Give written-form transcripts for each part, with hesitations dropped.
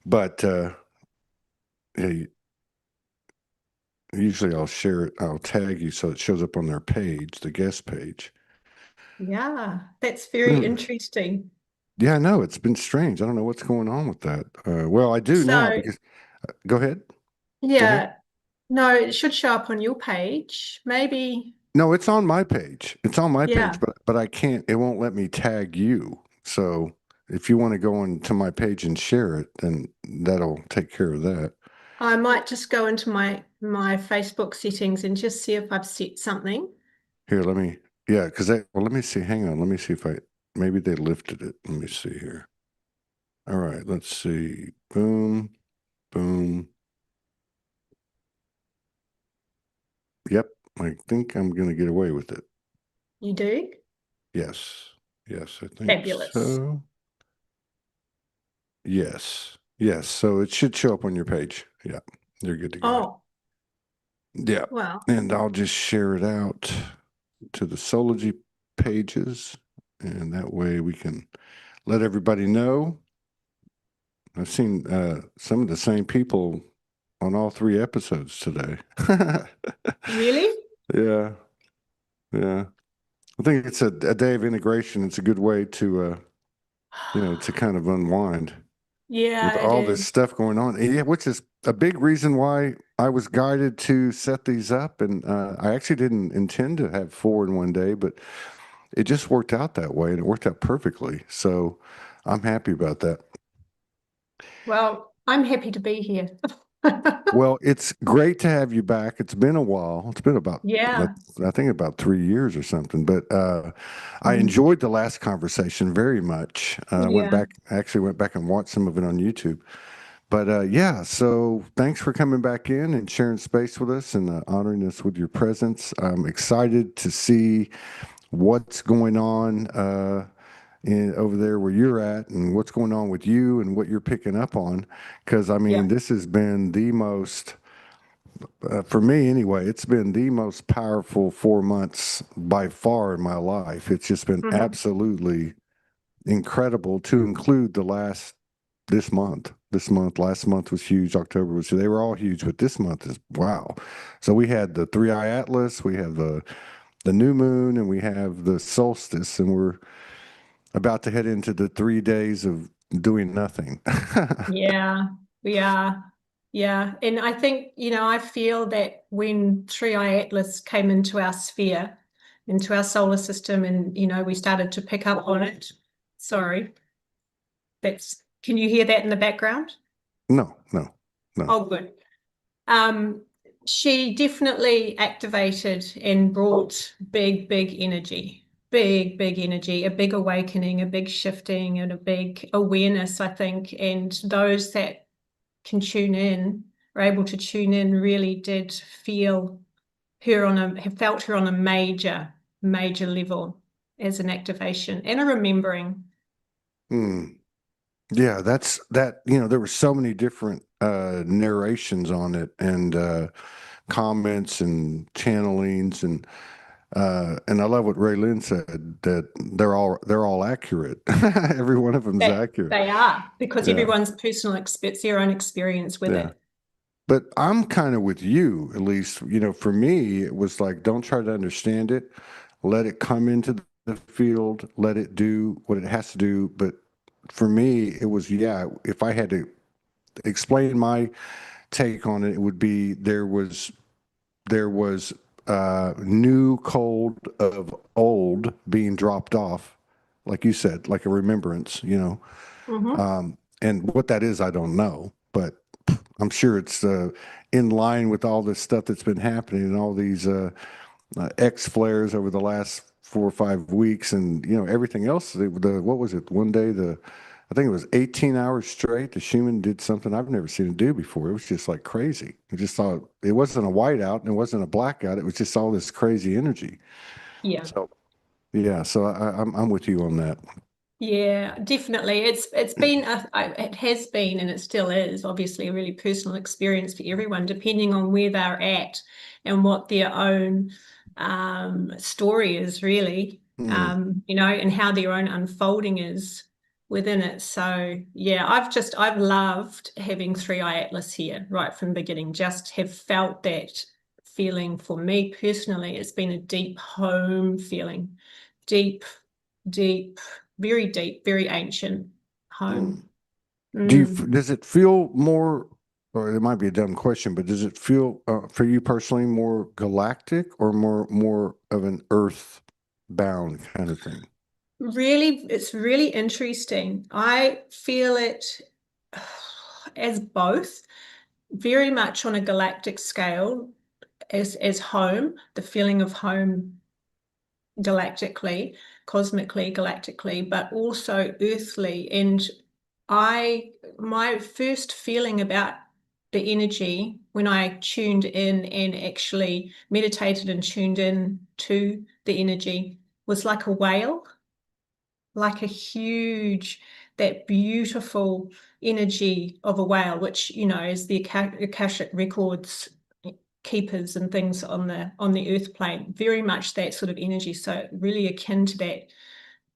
But hey, usually I'll share it, I'll tag you so it shows up on their page, the guest page. Yeah, that's very Hmm. interesting. Yeah, I know it's been strange. I don't know what's going on with that. Well, I do now So, because go ahead. Go ahead. yeah, no, it should show up on your page. Maybe, No, it's on my page. It's on my page, yeah, but I can't. It won't let me tag you. So if you want to go on to my page and share it, then that'll take care of that. I might just go into my Facebook settings and just see if I've set something. Here, let me. Yeah, because well, let me see. Hang on. Let me see if I maybe they lifted it. Let me see here. All right, let's see. Boom, boom. Yep, I think I'm gonna get away with it. You do? Yes, yes, I think Fabulous. so. Yes, yes. So it should show up on your page. Yeah, you're good to go. Oh, Yeah. well, And I'll just share it out to the Soulogy pages. And that way we can let everybody know. I've seen some of the same people on all three episodes today. really? Yeah. Yeah. I think it's a day of integration. It's a good way to kind of unwind with Yeah, it all this is. stuff going on. And yeah, which is a big reason why I was guided to set these up. And I actually didn't intend to have four in one day, but it just worked out that way and it worked out perfectly. So I'm happy about that. Well, I'm happy to be here. Well, it's great to have you back. It's been a while. It's been about, I Yeah. I think about 3 years or something, but I Mm. enjoyed the last conversation very much. Yeah. Actually went back and watched some of it on YouTube. But yeah, so thanks for coming back in and sharing space with us and honoring us with your presence. I'm excited to see what's going on over there where you're at and what's going on with you and what you're picking up on. Because, I Yeah. mean, this has been the most, for me anyway, it's been the most powerful 4 months by far in my life. It's just been Hmm. absolutely incredible to include this month. This month, last month was huge. October was, they were all huge, but this month is wow. So we had the three eye atlas, we have the new moon, and we have the solstice, and we're about to head into the 3 days of doing nothing. Yeah. Yeah. Yeah. And I think, I feel that when Three Eye Atlas came into our sphere, into our solar system, and, we started to pick up on it. Sorry, can you hear that in the background? No, no, no. Oh, good. Um, she definitely activated and brought big, big energy, a big awakening, a big shifting, and a big awareness, I think. And those that can tune in, are able to tune in, really did feel have felt her on a major, major level as an activation and a remembering. Hmm. Yeah, that's that. There were so many different narrations on it and comments and channelings and I love what Ray Lynn said that they're all accurate. Every one of them's That accurate. they are, because Yeah, everyone's personal experience, their own experience with yeah. it. But I'm kind of with you, at least. For me, it was like, don't try to understand it. Let it come into the field. Let it do what it has to do. But for me, it was, yeah, if I had to explain my take on it, it would be there was new cold of old being dropped off, like you said, like a remembrance. Hmm. And what that is, I don't know, but I'm sure it's in line with all this stuff that's been happening and all these X flares over the last 4 or 5 weeks, and everything else. What was it? One day I think it was 18 hours straight. The Schumann did something I've never seen it do before. It was just like crazy. I just thought it wasn't a whiteout and it wasn't a blackout. It was just all this crazy energy. Yeah. So yeah, so I'm with you on that. Yeah, definitely. It has been, and it still is, obviously a really personal experience for everyone, depending on where they're at and what their own story is really, Hmm. and how their own unfolding is within it. So yeah, I've loved having 3i Atlas here right from the beginning. Just have felt that feeling for me personally. It's been a deep home feeling, deep, deep, very ancient home. Mm. Mm. Does it feel more, or it might be a dumb question, but does it feel for you personally more galactic or more of an earth bound kind of thing? Really, it's really interesting. I feel it as both, very much on a galactic scale, as home, the feeling of home galactically, cosmically, galactically, but also earthly. And my first feeling about the energy when I tuned in and actually meditated and tuned in to the energy was like a whale, like a huge, that beautiful energy of a whale, which, is the Akashic records keepers and things on the earth plane, very much that sort of energy. So really akin to that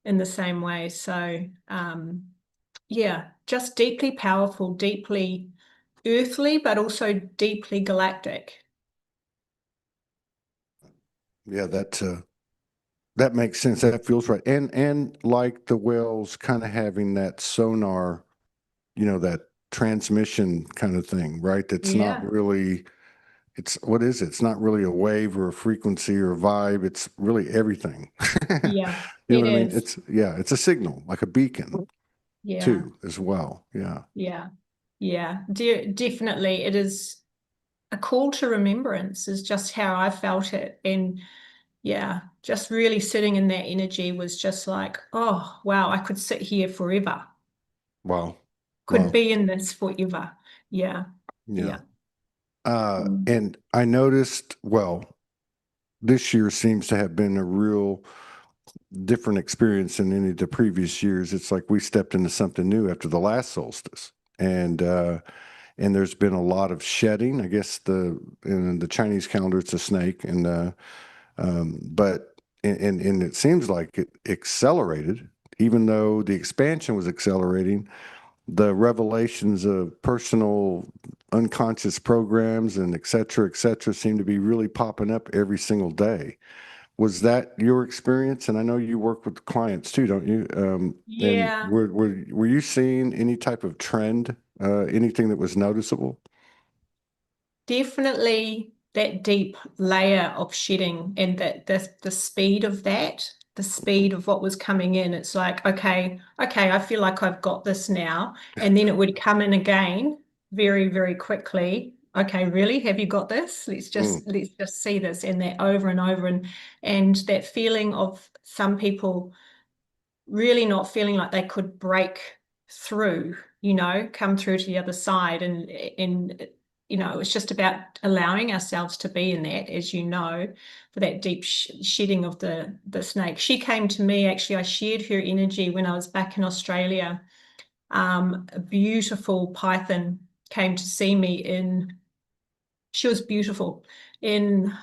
in the same way. So yeah, just deeply powerful, deeply earthly, but also deeply galactic. Yeah, that makes sense. That feels right. And like the whales kind of having that sonar, that transmission kind of thing, right? That's not Yeah, really, it's what is it? It's not really a wave or a frequency or a vibe. It's really everything. yeah, You know it what I mean? is. It's a signal, like a beacon Yeah, too, as well. Yeah. yeah, yeah. Definitely, it is a call to remembrance, is just how I felt it. And yeah, just really sitting in that energy was just like, oh, wow, I could sit here forever, Wow. could Wow. be in this forever. Yeah, Yeah. yeah. Mm. And I noticed, well, this year seems to have been a real different experience than any of the previous years. It's like we stepped into something new after the last solstice. And there's been a lot of shedding. I guess in the Chinese calendar it's a snake, but and it seems like it accelerated, even though the expansion was accelerating. The revelations of personal unconscious programs and et cetera, seem to be really popping up every single day. Was that your experience? And I know you work with clients too, don't you? And Yeah, were you seeing any type of trend, anything that was noticeable? definitely that deep layer of shedding and that the speed of that, the speed of what was coming in. It's like, okay, I feel like I've got this now. And then it would come in again very, very quickly. Okay, really? Have you got this? Mm, Let's just see this, and that over and over. And that feeling of some people really not feeling like they could break through, come through to the other side. And it's just about allowing ourselves to be in that, as for that deep shedding of the snake. She came to me, actually, I shared her energy when I was back in Australia. A beautiful python came to see me she was beautiful in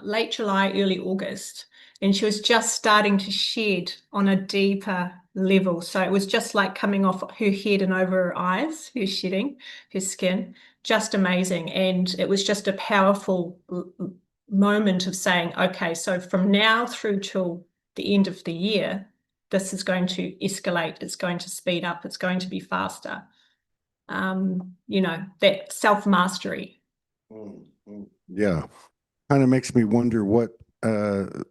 late July, early August, and she was just starting to shed on a deeper level. So it was just like coming off her head and over her eyes, her shedding, her skin, just amazing. And it was just a powerful moment of saying, okay, so from now through till the end of the year, this is going to escalate, it's going to speed up, it's going to be faster. That self-mastery. yeah, kind of makes me wonder what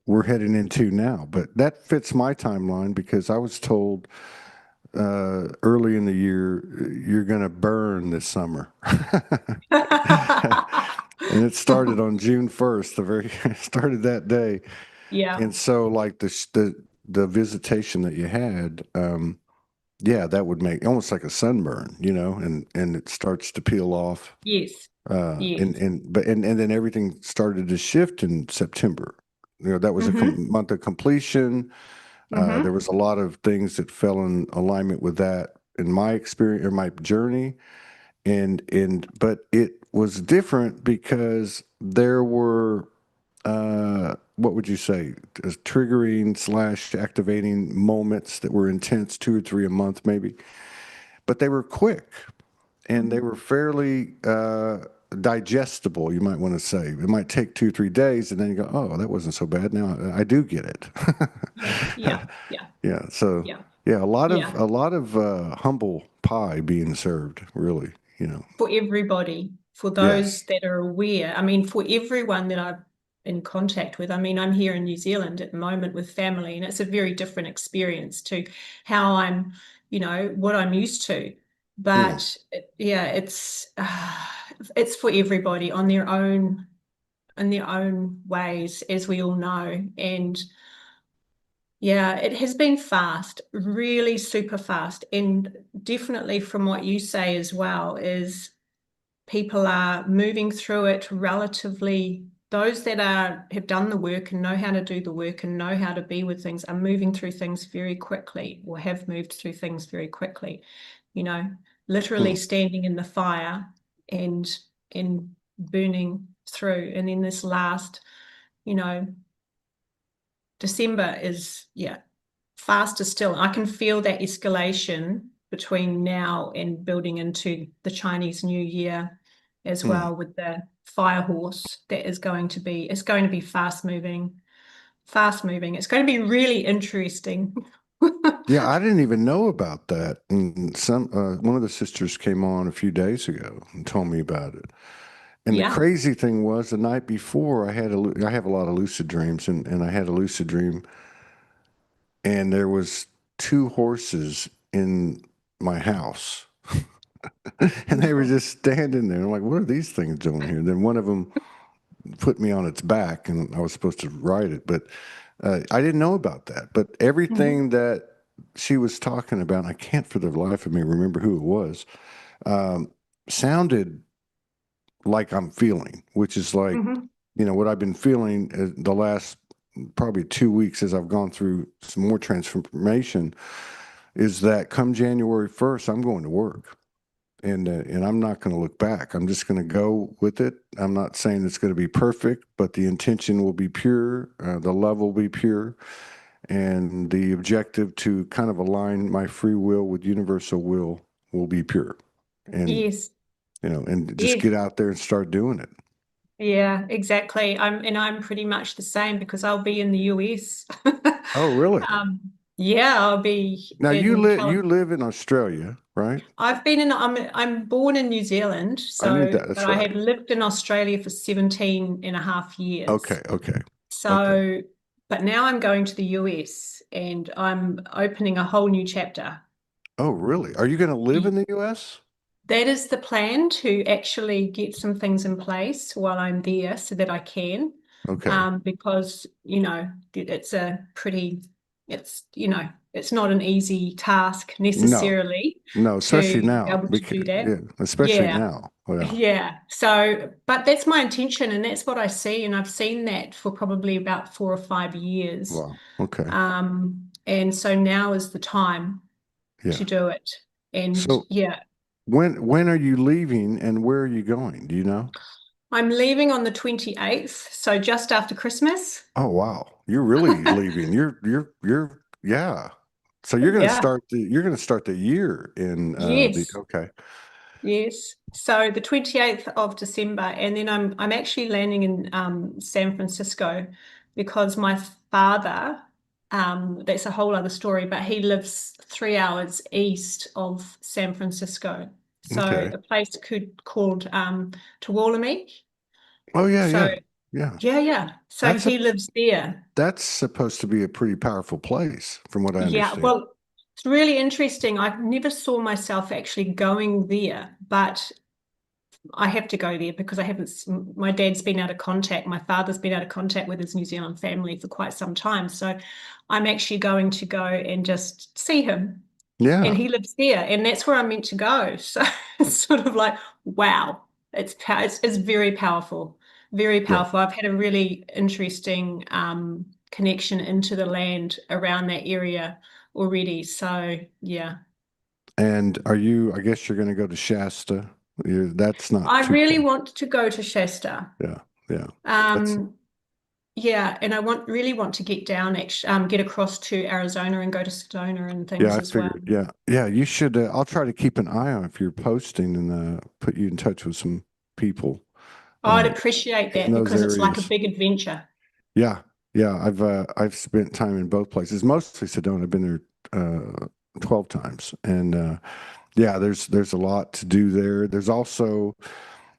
we're heading into now. But that fits my timeline because I was told early in the year you're going to burn this summer. And it started on June 1st, the very started that day. Yeah. And so like the visitation that you had, yeah, that would make almost like a sunburn, and it starts to peel off. Yes. And Yes. and but and then everything started to shift in September. That was a Mm-hmm. month of completion. There Mm-hmm. was a lot of things that fell in alignment with that in my experience or my journey, but it was different because there were what would you say, as triggering slash activating moments that were intense, 2 or 3 a month maybe, but they were quick and they Mhm. were fairly digestible, you might want to say. It might take 2 or 3 days, and then you go, oh, that wasn't so bad. Now I do get it. Yeah, yeah, yeah, Yeah. So yeah, yeah, yeah. a lot of humble pie being served, really. You know. For everybody, for Yeah. those that are aware. I mean, for everyone that I'm in contact with. I mean, I'm here in New Zealand at the moment with family, and it's a very different experience to how I'm, what I'm used to. Hmm. But yeah, it's for everybody on their own in their own ways, as we all know. And yeah, it has been fast, really super fast. And definitely from what you say as well, is people are moving through it relatively, those that have done the work and know how to do the work and know how to be with things are moving through things very quickly, or have moved through things very quickly, you know, literally Hmm. standing in the fire and and burning through. And then this last, you know, December is, yeah, faster still. I can feel that escalation between now and building into the Chinese New Year as Hmm. well, with the fire horse that is it's going to be fast moving, fast moving. It's going to be really interesting. Yeah, I didn't even know about that. And one of the sisters came on a few days ago and told me about it. And the Yeah. crazy thing was, the night before, I have a lot of lucid dreams, and I had a lucid dream, and there was two horses in my house, and they were Wow. just standing there. I'm like, what are these things doing here? And then one of them put me on its back, and I was supposed to ride it, but I didn't know about that. But Mhm. everything that she was talking about, I can't for the life of me remember who it was, um, sounded like I'm feeling, which is like, Mhm. what I've been feeling the last probably 2 weeks as I've gone through some more transformation, is that come January 1st, I'm going to work. And I'm not going to look back. I'm just going to go with it. I'm not saying it's going to be perfect, but the intention will be pure, the love will be pure, and the objective to kind of align my free will with universal will be pure. And Yes. and just Yes. get out there and start doing it. Yeah, exactly. I'm pretty much the same because I'll be in the US. Oh, really? Yeah, I'll be Now in you California. live in Australia, right? I'm born in New Zealand, I knew so that. but That's I right. have lived in Australia for 17 and a half years. Okay, okay, okay. So, but now I'm going to the US and I'm opening a whole new chapter. Oh, really? Are you going to live in the U.S.? That is the plan, to actually get some things in place while I'm there so that I can, Okay. because, it's a pretty, it's not an easy task No, necessarily no, to especially be now, able to because do that. yeah, especially Yeah, now. Oh, yeah. yeah. So, but that's my intention and that's what I see. And I've seen that for probably about 4 or 5 years. Wow. Okay. And so now is the time Yeah. to do it. And So yeah. when are you leaving and where are you going? Do you know? I'm leaving on the 28th, so just after Christmas. Oh, wow. You're really leaving. Yeah. So Yeah. you're gonna start the year in the Yes. okay. Yes. So the 28th of December, and then I'm actually landing in San Francisco because my father, that's a whole other story, but he lives 3 hours east of San Francisco. So Okay. a place called Tuolumne. Oh, yeah, So yeah. Yeah. yeah, yeah. So That's a he lives there. that's supposed to be a pretty powerful place from what I Yeah, understand. well, it's really interesting. I never saw myself actually going there, but I have to go there because I haven't. My dad's been out of contact. My father's been out of contact with his New Zealand family for quite some time. So I'm actually going to go and just see him. And Yeah. he lives there, and that's where I'm meant to go. So it's sort of like, wow, it's very powerful, very Yeah. powerful. I've had a really interesting connection into the land around that area already. So yeah, And I guess you're going to go to Shasta. That's not I too really far. want to go to Shasta. Yeah. Yeah. That's Um, yeah, and I really want to get down, actually, get across to Arizona and go to Sedona and Yeah, things I as well. figured. Yeah, yeah. You should. I'll try to keep an eye on if you're posting and put you in touch with some people I'd uh, appreciate in that those because it's like a areas. big adventure. Yeah, yeah. I've spent time in both places, mostly Sedona. I've been there 12 times, and yeah, there's a lot to do there. There's also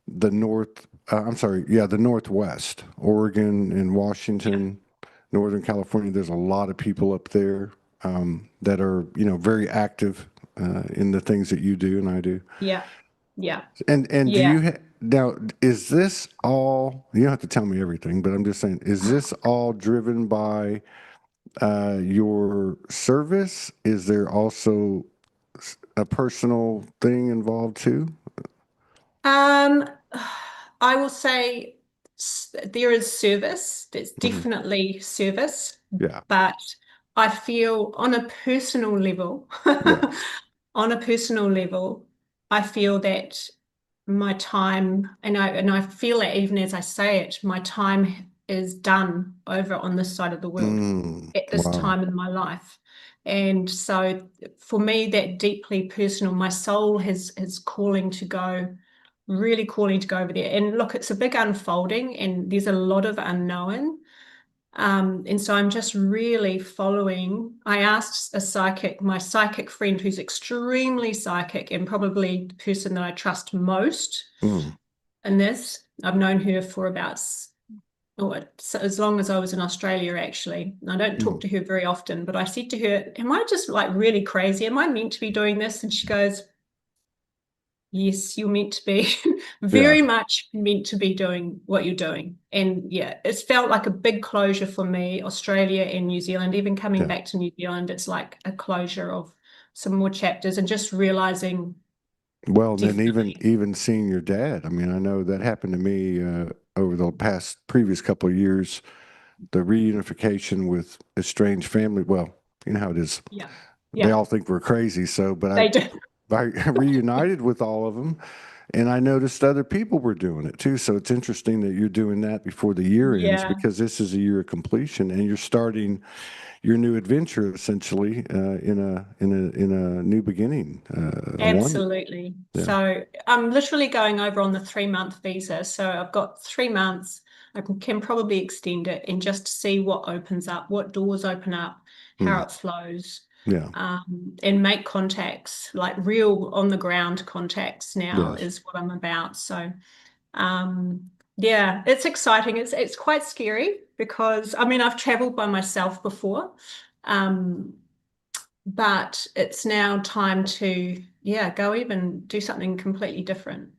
the north. I'm sorry. Yeah, the Northwest, Oregon and Yeah, Washington, Northern California. There's a lot of people up there that are very active in the things that you do and I do. yeah, yeah, And do yeah. you now? Is this all? You don't have to tell me everything, but I'm just saying. Is this all driven by your service? Is there also a personal thing involved too? Um, I will say there is service. There's Mhm. definitely service, Yeah, but I feel on a personal level, yeah. on a personal level, I feel that my time, and I feel it even as I say it, my time is done over on this side of the world at this Wow. time in my life. And so for me, that deeply personal, my soul is calling to go, really calling to go over there. And look, it's a big unfolding and there's a lot of unknown. And so I'm just really following. I asked my psychic friend, who's extremely psychic and probably the person that I trust most Mm, in this. I've known her for about as long as I was in Australia, actually. I don't talk mm. to her very often, but I said to her, am I just like really crazy? Am I meant to be doing this? And she goes, yes, you're meant to be Yeah, very much meant to be doing what you're doing. And yeah, it's felt like a big closure for me, Australia and New Zealand. Even coming yeah. back to New Zealand, it's like a closure of some more chapters and just realizing Well, and then even definitely. even seeing your dad. I mean, I know that happened to me over the past previous couple of years. The reunification with estranged family. Well, you know how it is. Yeah. They Yeah. all think we're crazy. So, but They do. I reunited with all of them, and I noticed other people were doing it too. So it's interesting that you're doing that before the year ends Yeah. because this is a year of completion, and you're starting your new adventure essentially in a new beginning. A one, Absolutely. yeah. So I'm literally going over on the 3 month visa. So I've got 3 months. I can probably extend it and just see what opens up, what doors open up, how Hmm. it flows, Yeah. and make contacts, like real on the ground contacts now Yes. is what I'm about. So yeah, it's exciting. It's quite scary because I mean I've traveled by myself before. Um, but it's now time to, yeah, go even do something completely different.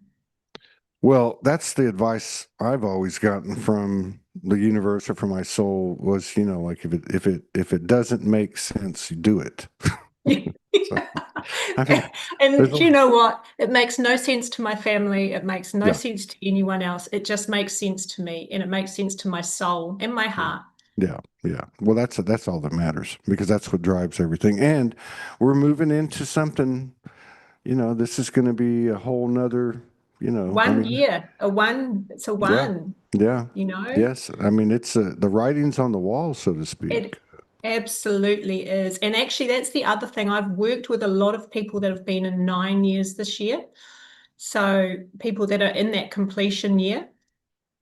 Well, that's the advice I've always gotten from the universe or from my soul was, like if it doesn't make sense, you do it. So I mean, there's And a you know what? It makes no sense to my family. It makes no yeah, sense to anyone else. It just makes sense to me and it makes sense to my soul and my yeah, heart. yeah, yeah. Well, that's all that matters because that's what drives everything. And we're moving into something, this is going to be a whole nother, I One mean, year, it's a yeah, one, yeah, you know? yes. I mean, it's the writing's on the wall, so to It speak. absolutely is. And actually, that's the other thing. I've worked with a lot of people that have been in 9 years this year. So people that are in that completion year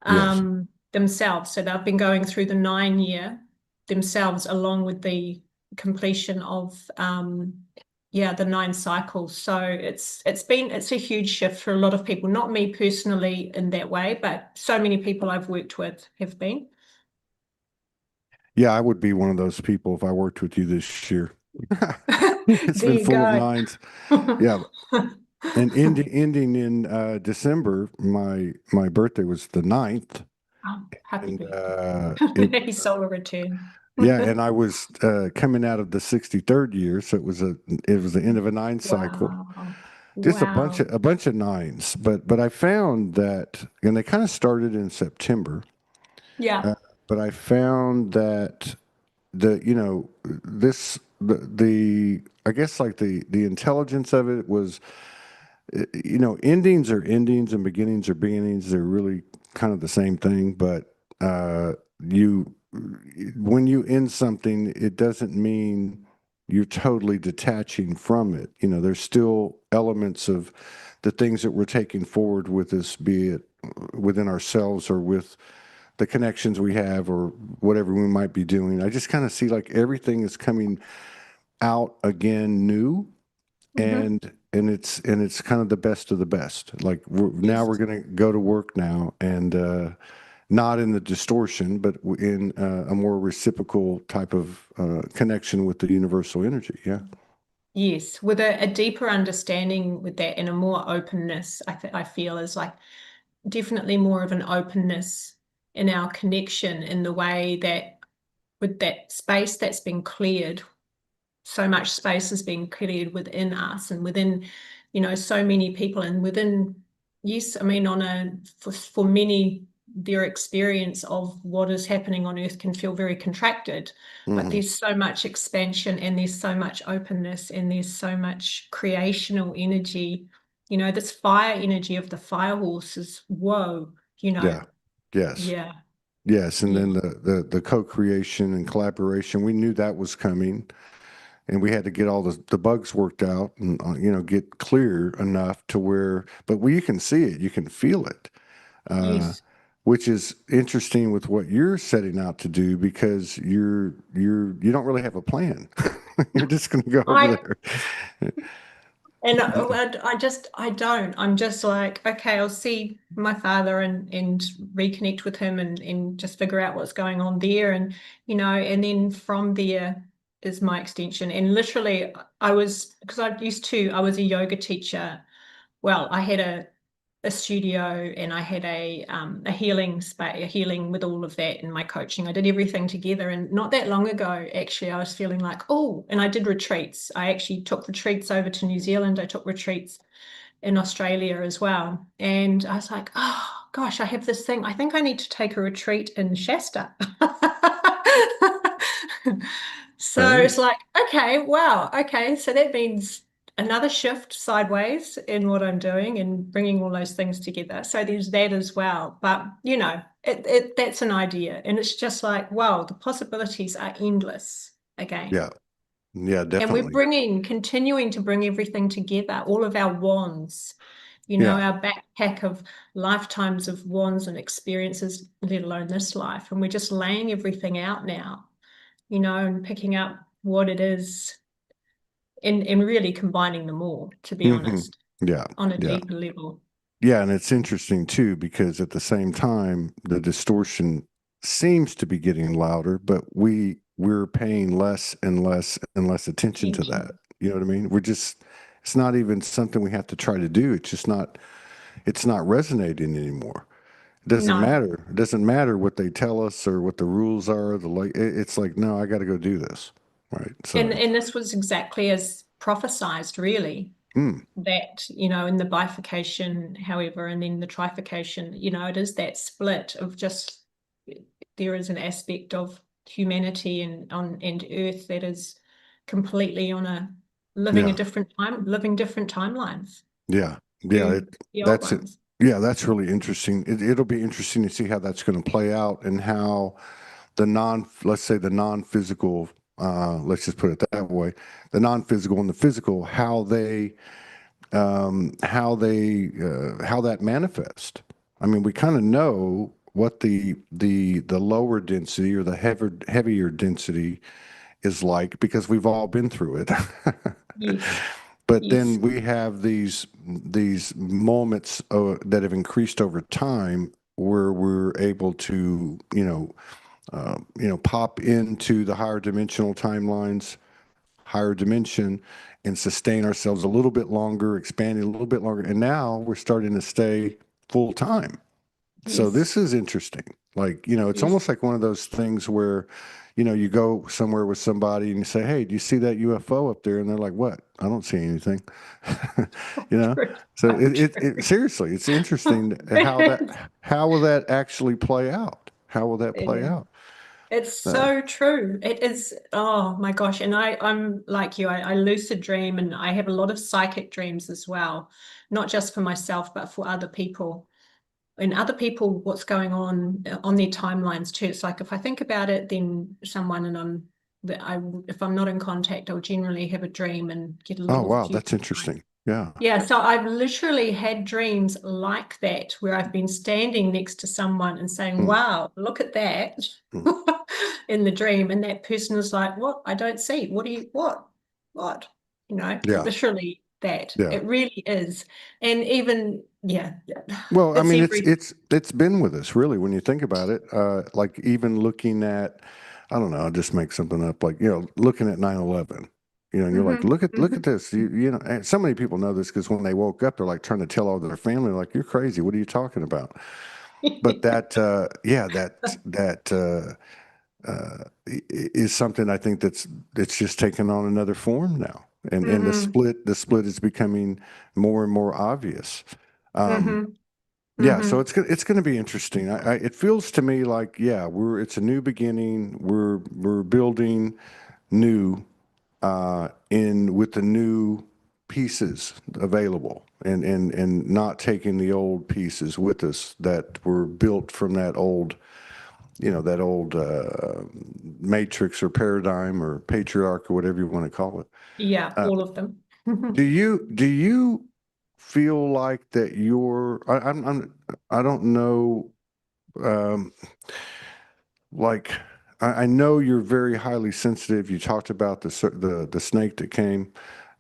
Yes. themselves. So they've been going through the 9 year themselves along with the completion of yeah, the 9 cycles. So it's a huge shift for a lot of people. Not me personally in that way, but so many people I've worked with have been. Yeah, I would be one of those people if I worked with you this year. It's There been you full of go. nines. Yeah, and ending in December, my birthday was the 9th, Happy and birthday. it Happy solar return. yeah, and I was coming out of the 63rd year, so it was the end of a nine cycle. Wow. Just a bunch Wow. of a bunch of nines, but I found that, and they kind of started in September, Yeah. uh, but I found that the I guess like the intelligence of it was endings are endings and beginnings are beginnings. They're really kind of the same thing, but you when you end something, it doesn't mean you're totally detaching from it. You know, there's still elements of the things that we're taking forward with us, be it within ourselves or with the connections we have or whatever we might be doing. I just kind of see like everything is coming out again new, Hmm. and it's kind of the best of the best. Like now we're Yes. going to go to work now, and not in the distortion, but in a more reciprocal type of connection with the universal energy. Yeah. Yes, with a deeper understanding with that and a more openness, I feel is like definitely more of an openness in our connection in the way that with that space that's been cleared, so much space has been cleared within us and within, so many people and within, yes, I mean, for many, their experience of what is happening on Earth can feel very contracted, but Hmm. there's so much expansion and there's so much openness and there's so much creational energy. This fire energy of the fire horse is whoa, Yeah. Yes. yeah, Yes. And yeah, then the co-creation and collaboration, we knew that was coming, and we had to get all the bugs worked out and get clear enough to where, but you can see it, you can feel it, uh, yes. which is interesting with what you're setting out to do, because you don't really have a plan. You're just going to go over I there. And I don't. I'm just like, okay, I'll see my father and reconnect with him and just figure out what's going on there. And then from there is my extension. And literally, because I was a yoga teacher. Well, I had a studio and I had a healing space, a healing with all of that and my coaching. I did everything together. And not that long ago, actually, I was feeling like, oh, and I did retreats. I actually took retreats over to New Zealand. I took retreats in Australia as well. And I was like, oh gosh, I have this thing. I think I need to take a retreat in Shasta. So Okay. it's like, okay, wow, okay. So that means another shift sideways in what I'm doing and bringing all those things together. So there's that as well. But that's an idea, and it's just like, wow, the possibilities are endless again. Yeah. Yeah, And we're definitely. continuing to bring everything together, all of our wands, Yeah. our backpack of lifetimes of wands and experiences, let alone this life. And we're just laying everything out now, and picking up what it is and really combining them all, to be Hmm. honest, Yeah. on a Yeah. deeper level. Yeah, and it's interesting too, because at the same time the distortion seems to be getting louder, but we're paying less and less and less attention to that. Tension. You know what I mean? It's not even something we have to try to do. It's not resonating anymore. It doesn't No. matter. It doesn't matter what they tell us or what the rules are. It's like, no, I got to go do this. Right. And So, and this was exactly as prophesized, really, mm, that, in the bifurcation, however, and then the trifurcation, it is that split of just there is an aspect of humanity and Earth that is completely on a yeah. living different timelines Yeah, yeah, to the old that's it. ones. Yeah, that's really interesting. It'll be interesting to see how that's going to play out, and how let's say the non-physical, let's just put it that way, the non-physical and the physical, how that manifest. I mean, we kind of know what the lower density or the heavier density is like, because we've all been through it. Yes, But yes, then we have these moments that have increased over time, where we're able to pop into the higher dimensional timelines, higher dimension, and sustain ourselves a little bit longer, expanding a little bit longer, and now we're starting to stay full time. So yes, this is interesting. Like, it's yes. almost like one of those things where, you go somewhere with somebody and you say, "Hey, do you see that UFO up there?" And they're like, "What? I don't see anything." You know? True. So So it true. seriously, it's interesting how will that actually play out? How will that play Yeah. out? It's Uh, so true. It is, oh my gosh. And I'm like you, I lucid dream and I have a lot of psychic dreams as well, not just for myself, but for other people. and other people what's going on their timelines too. It's like if I think about it, then someone and if I'm not in contact, I'll generally have a dream and get a Oh, little wow. few. That's interesting. Yeah. Yeah, so I've literally had dreams like that where I've been standing next to someone and saying, Mm, wow, look at that mm. in the dream. And that person is like, what? I don't see. What? Yeah. Literally that. Yeah. It really is. And even, yeah, Well, I it's mean, every. it's been with us really when you think about it. Like even looking at, I don't know, I'll just make something up. Like looking at 9/11. And you're like, Mhm, look at mhm. this. And so many people know this because when they woke up, they're like trying to tell all their family, like, you're crazy. What are you talking about? But that, yeah, is something I think it's just taken on another form now, and Mhm, the split is becoming more and more obvious. Um, mhm, yeah, so mhm. it's going to be interesting. It feels to me like, yeah, it's a new beginning. We're building new in with the new pieces available, and not taking the old pieces with us that were built from that old matrix or paradigm or patriarch or whatever you want to call it. Yeah, Uh, all of them. do you feel like that I don't know, um, like I know you're very highly sensitive. You talked about the snake that came.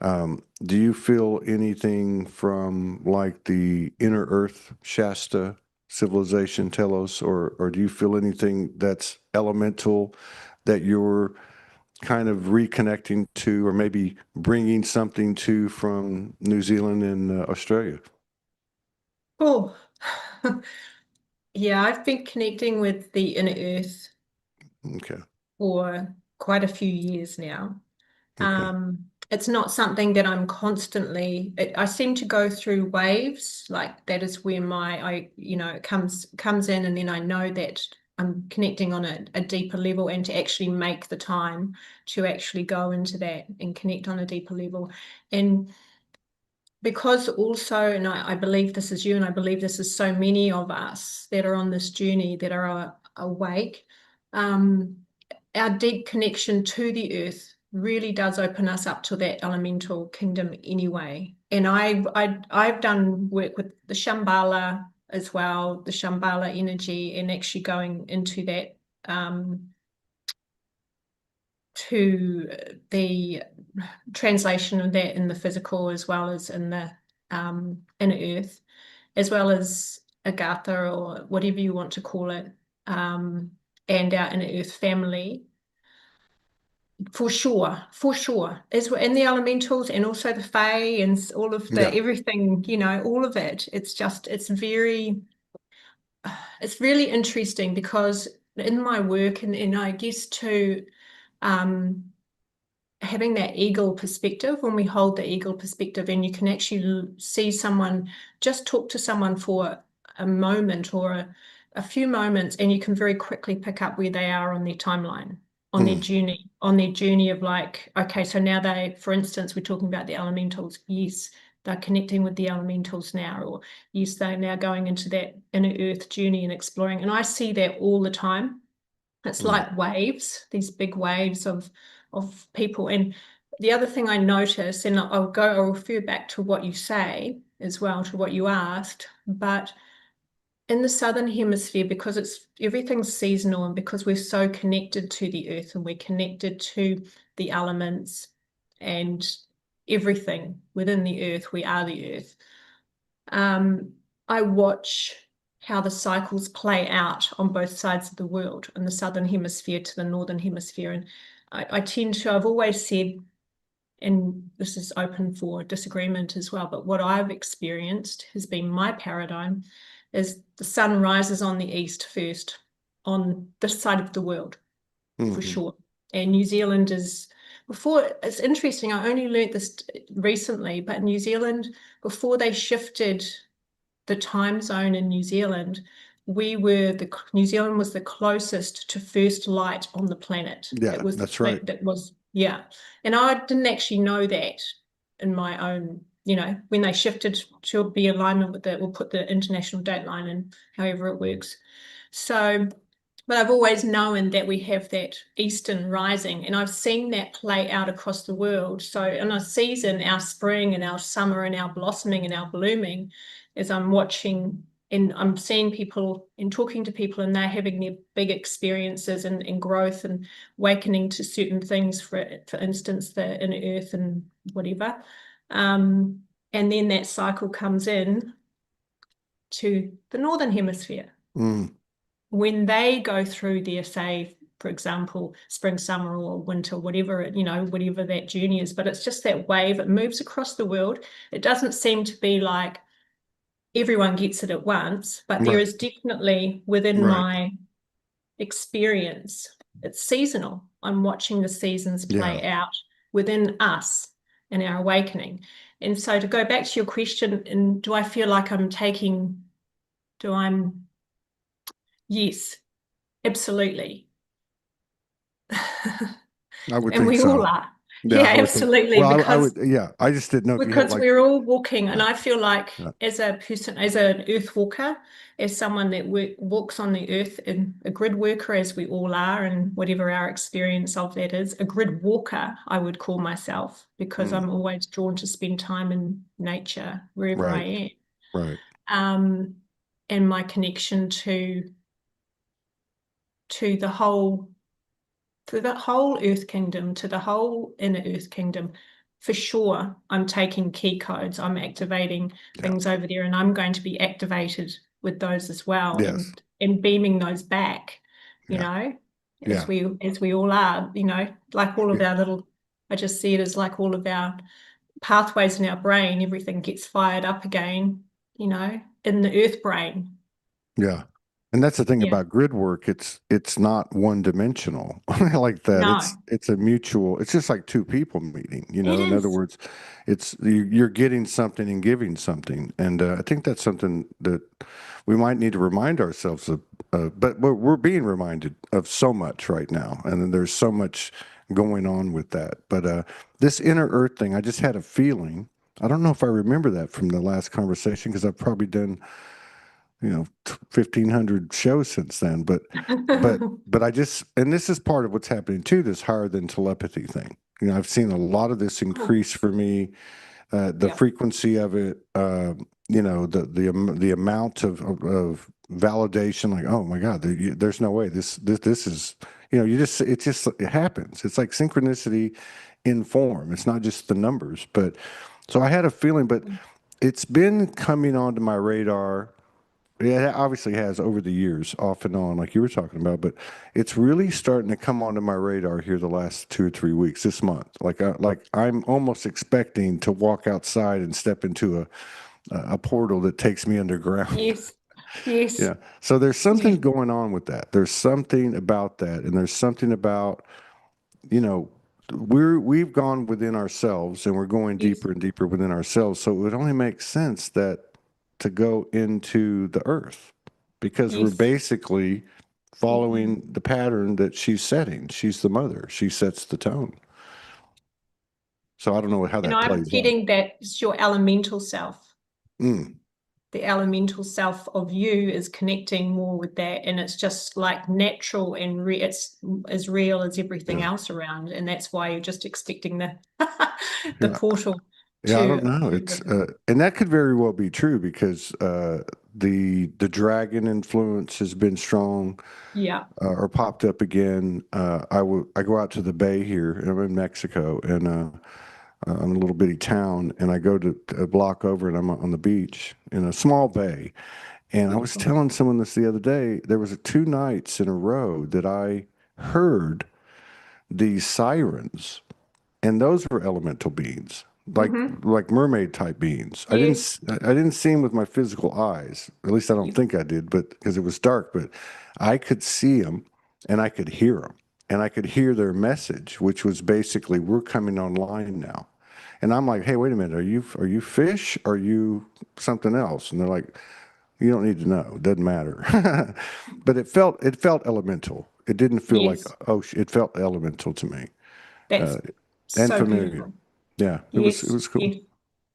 Do you feel anything from like the inner Earth Shasta civilization, Telos, or do you feel anything that's elemental that you're kind of reconnecting to, or maybe bringing something to from New Zealand and Australia? Oh, yeah, I've been connecting with the inner earth Okay. for quite a few years now. Okay. It's not something that I'm constantly, I seem to go through waves. Like that is where it comes in, and then I know that I'm connecting on a deeper level, and to actually make the time to actually go into that and connect on a deeper level. And because also, and I believe this is you, and I believe this is so many of us that are on this journey that are awake, um, our deep connection to the earth really does open us up to that elemental kingdom anyway. And I've done work with the Shambhala as well, the Shambhala energy, and actually going into that, to the translation of that in the physical as well as in the inner earth, as well as Agatha or whatever you want to call it, and our inner earth family. For sure, for sure. As in the elementals and also the Fae and all of the Yeah. everything, all of it. It's really interesting because in my work and I guess too, um, having that eagle perspective, when we hold the eagle perspective and you can actually see someone, just talk to someone for a moment or a few moments, and you can very quickly pick up where they are on their timeline, Mm, on their journey of like, okay, so now for instance, we're talking about the elementals. Yes, they're connecting with the elementals now, or yes, they're now going into that inner earth journey and exploring. And I see that all the time. It's mm, like waves, these big waves of people. And the other thing I notice, and I'll refer back to what you say as well, to what you asked, but in the southern hemisphere, because everything's seasonal, and because we're so connected to the earth and we're connected to the elements and everything within the earth, we are the earth. I watch how the cycles play out on both sides of the world, in the southern hemisphere to the northern hemisphere. And I've always said, and this is open for disagreement as well, but what I've experienced has been my paradigm is the sun rises on the east first on this side of the world, for mhm. sure. And New Zealand is before, it's interesting, I only learned this recently, but New Zealand, before they shifted the time zone in New Zealand, New Zealand was the closest to first light on the planet. It Yeah, was the that's right. planet that was, yeah. And I didn't actually know that in my own when they shifted to be in alignment with it, we'll put the international date line in, however it works. So, but I've always known that we have that Eastern rising, and I've seen that play out across the world. So in a season, our spring and our summer and our blossoming and our blooming, as I'm watching and I'm seeing people and talking to people, and they're having their big experiences and growth and awakening to certain things, for instance, the inner earth and whatever. And then that cycle comes in to the Northern Hemisphere. Mm. When they go through their, say, for example, spring, summer, or winter, whatever, whatever that journey is, but it's just that wave. It moves across the world. It doesn't seem to be like everyone gets it at once, but there Right. is definitely within Right. my experience, it's seasonal. I'm watching the seasons Yeah. play out within us and our awakening. And so to go back to your question, and do I feel like yes, absolutely. I would And think we all so. are. Yeah, Yeah, I would think. absolutely. Well, I would. Yeah, I just didn't know if you had Because like. we're all walking, and Yeah. I feel like Yeah. as a person, as an earth walker, as someone that walks on the earth, and a grid worker, as we all are, and whatever our experience of that is, a grid walker, I would call myself, because Mm. I'm always drawn to spend time in nature wherever I Right. am. Right. And my connection to the whole Earth Kingdom, to the whole inner Earth Kingdom, for sure, I'm taking key codes. I'm activating Yeah. things over there, and I'm going to be activated with those as well, Yes. and beaming those back, Yeah. as Yeah. we all are, like all of Yeah. our little. I just see it as like all of our pathways in our brain. Everything gets fired up again, in the Earth brain. Yeah. And that's the thing Yeah. about grid work. It's not one dimensional like that. No, It's a mutual. It's just like two people meeting. it In other is. words, you're getting something and giving something. And I think that's something that we might need to remind ourselves of. But we're being reminded of so much right now, and then there's so much going on with that. But this inner Earth thing, I just had a feeling. I don't know if I remember that from the last conversation, because I've probably done 1,500 shows since then. But I just, and this is part of what's happening too, this higher than telepathy thing. I've seen a lot of this Oh, increase for me, the yeah. frequency of it, the amount of validation, like, oh my God, there's no way this is, it happens. It's like synchronicity in form. It's not just the numbers. But so I had a feeling, but it's been coming onto my radar. Yeah, it obviously has over the years, off and on, like you were talking about, but it's really starting to come onto my radar here the last 2 or 3 weeks, this month. Like I'm almost expecting to walk outside and step into a portal that takes me underground. Yes. Yes. Yeah. So there's Yeah. something going on with that. There's something about that, and there's something about, you know, we've gone within ourselves, and we're going Yes. deeper and deeper within ourselves. So it would only make sense that to go into the earth, because we're Yes. basically Yeah. following the pattern that she's setting. She's the mother. She sets the tone. So I don't know how And that I'm plays out. getting that it's your elemental self. Mm, The elemental self of you is connecting more with that, and it's just like natural, and it's as real as everything yeah. else around, and that's why you're just expecting the the Yeah. portal Yeah, I don't know. to It's and that could very well be true, because the dragon influence has been strong, yeah. or popped up again. I go out to the bay here, and I'm in Mexico, and I'm in a little bitty town, and I go to a block over, and I'm on the beach in a small bay. And I was Beautiful. telling someone this the other day. There was 2 nights in a row that I heard these sirens, and those were elemental beings, like Mm-hmm. mermaid type beings. Yes. I didn't see them with my physical eyes. At least I don't Yes. think I did, but because it was dark. But I could see them, and I could hear them, and I could hear their message, which was basically, "We're coming online now." And I'm like, "Hey, wait a minute. Are you fish? Are you something else?" And they're like, "You don't need to know. It doesn't matter." But it felt elemental. It didn't feel like Yes. ocean. It felt elemental to me, That's and so familiar. beautiful. Yeah, it Yes. was cool. Yes.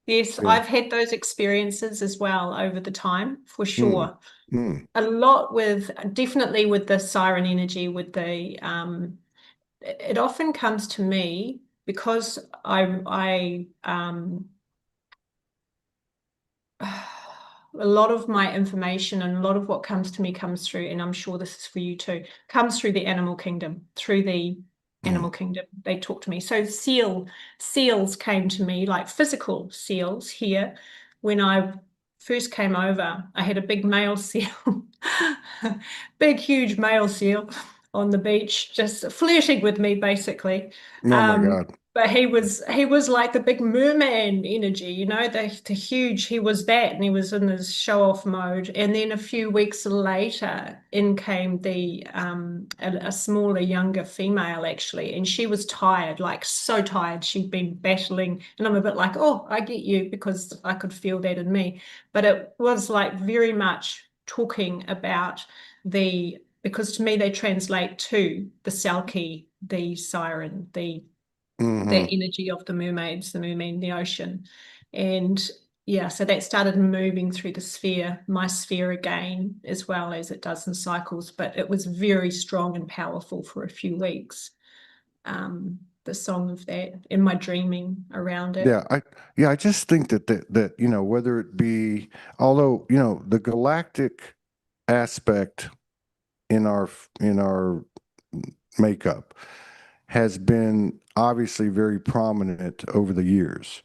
Yes, Yeah. I've had those experiences as well over the time, for Mm. sure. Mm. A lot with definitely with the siren energy, with the it often comes to me because a lot of my information and a lot of what comes to me comes through, and I'm sure this is for you too, comes through the animal kingdom, through the Mm. animal kingdom. They talk to me. So seals came to me, like physical seals here. When I first came over, I had a big male seal, big, huge male seal on the beach, just flirting with me, basically. Oh my Um, God. but he was like the big merman energy, the huge, he was that, and he was in his show off mode. And then a few weeks later, in came a smaller, younger female actually, and she was tired, like so tired. She'd been battling, and I'm a bit like, oh, I get you, because I could feel that in me. But it was like very much talking about because to me they translate to the Selkie, the siren, the Hmm. energy of the mermaids, the mermaid in the ocean. And yeah, so that started moving through the sphere, my sphere again, as well as it does in cycles, but it was very strong and powerful for a few weeks. The song of that in my dreaming around it. I just think that whether it be, although the galactic aspect in our makeup has been obviously very prominent over the years,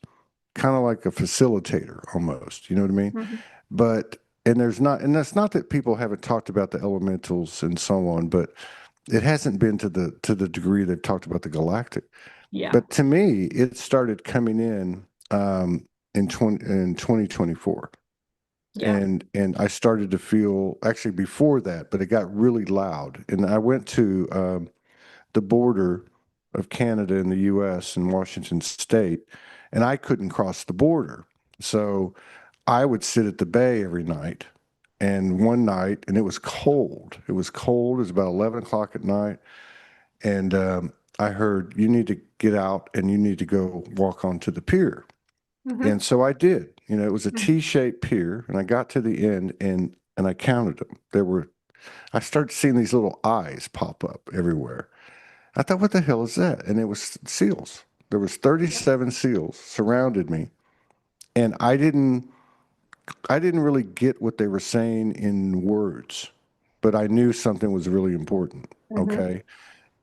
kind of like a facilitator almost, you know what I mean? Mhm. But and that's not that people haven't talked about the elementals and so on, but it hasn't been to the degree they've talked about the galactic. Yeah, But to me, it started coming in 2024. yeah. And I started to feel, actually before that, but it got really loud. And I went to the border of Canada and the US and Washington State, and I couldn't cross the border. So I would sit at the bay every night. And one night, and it was cold. It was cold. It was about 11 o'clock at night. And I heard, you need to get out and you need to go walk onto the pier. And Hmm. so I did. It was a T-shaped pier, and I got to the end and I counted them. I started seeing these little eyes pop up everywhere. I thought, what the hell is that? And it was seals. There was Yeah. 37 seals surrounded me, and I didn't really get what they were saying in words, but I knew something was really important. Hmm. Okay.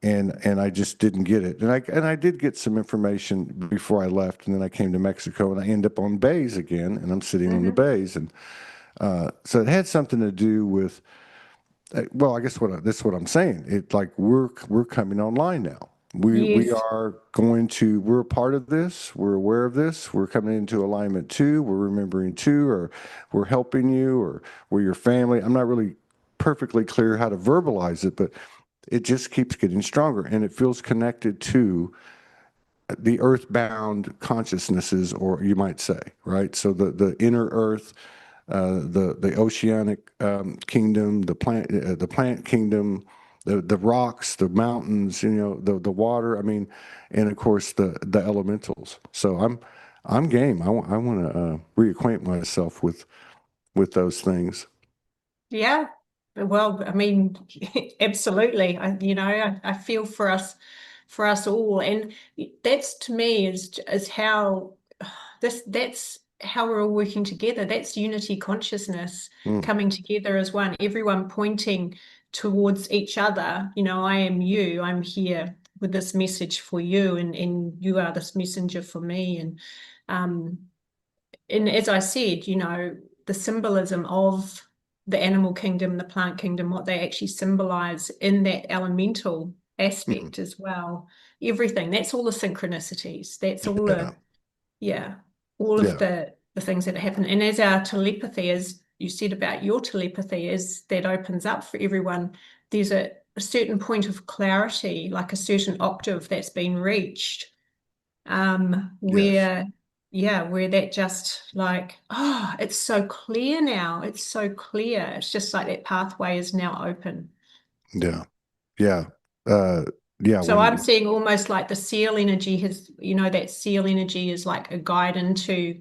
And I just didn't get it. And I did get some information before I left, and then I came to Mexico, and I end up on bays again, and I'm sitting on the Hmm. bays, and so it had something to do with. Well, I guess that's what I'm saying. It like we're coming online now. We Yes. are going to. We're a part of this. We're aware of this. We're coming into alignment too. We're remembering too, or we're helping you, or we're your family. I'm not really perfectly clear how to verbalize it, but it just keeps getting stronger, and it feels connected to the earthbound consciousnesses, or you might say, right? So the inner earth, the oceanic kingdom, the plant kingdom, the rocks, the mountains, the water. I mean, and of course the elementals. So I'm game. I want to reacquaint myself with those things. Yeah. Well, I mean, absolutely. I feel for us all. And that's to me is how that's how we're all working together. That's unity consciousness Mm, coming together as one, everyone pointing towards each other. I am you, I'm here with this message for you, and you are this messenger for me. Um, and as I said, the symbolism of the animal kingdom, the plant kingdom, what they actually symbolize in that elemental mm, aspect as well. Everything. That's all the synchronicities. That's all yeah, yeah, all of yeah, the things that happen. And as our telepathy, as you said about your telepathy, as that opens up for everyone, there's a certain point of clarity, like a certain octave that's been reached, yes, where yeah, where that just like, oh, it's so clear now. It's so clear. It's just like that pathway is now open. yeah, yeah, uh, yeah. So I'm When seeing almost like the seal energy has, that seal energy is like a guide into.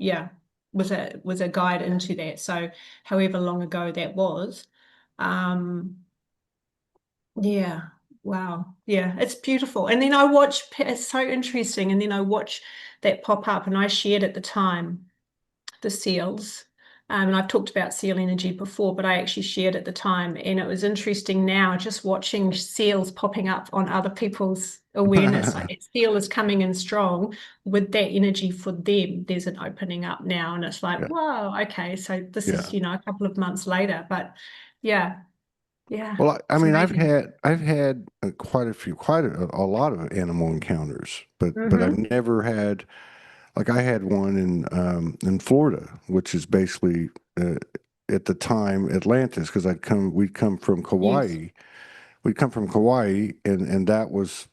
yeah, was a guide into that. So however long ago that was. Um, yeah, wow. Yeah, it's beautiful. And then I watch, it's so interesting. And then I watch that pop up, and I shared at the time the seals. And I've talked about seal energy before, but I actually shared at the time. And it was interesting now just watching seals popping up on other people's awareness. Like that seal is coming in strong with that energy for them. There's an opening up now. And it's like, Yeah. whoa, okay. So this is, Yeah. a couple of months later. But yeah, yeah, Well, I it's mean, amazing. I've had quite a lot of animal encounters, but I've Mm-hmm. never had like I had one in Florida, which is basically at the time Atlantis, because we'd come from Yes. Kauai, and that was